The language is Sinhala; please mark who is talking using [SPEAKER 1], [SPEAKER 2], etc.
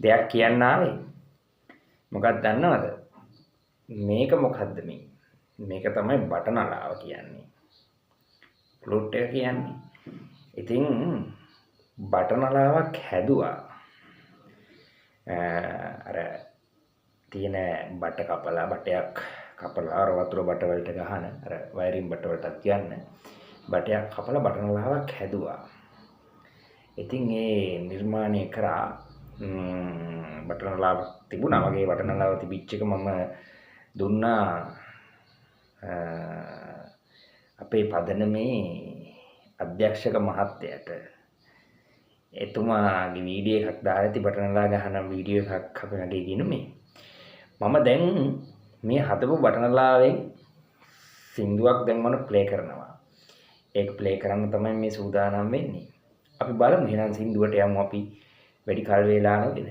[SPEAKER 1] දෙයක් කියන්න ආවේ. මොකක්ද දන්නවද? මේක මොකද්ද මේ? මේක තමයි බටනලාව කියන්නේ. ෆ්ලූට් එක කියන්නේ. ඉතින් බටනලාවක් හැදුවා. අර තියෙන බටයක් කපලා අර වතුර බට වලට ගහන අර වයරින් බට වලටත් කියන්න බටයක් කපලා බටනලාවක් හැදුවා. ඉතින් ඒ නිර්මාණය කරා බටනලාවක් තිබුණා. වගේ බටනලාව තිබිච්ච එක මම දුන්නා අපේ පදනමේ අධ්‍යක්ෂක මහත්තයට. එතුමාගේ වීඩියෝ එකක් දාලා ඇති බටනලා ගහන වීඩියෝ එකක් අපි වගේ ගිනුමේ. මම දැන් මේ හදපු බටනලාවෙන් සින්දුවක් දැන් මම ප්ලේ කරනවා. ඒක ප්ලේ කරන්න තමයි මේ සූදානම් වෙන්නේ. අපි බලමු එහෙනම් සින්දුවට යමු අපි වැඩි කල් වේලා නොගෙන.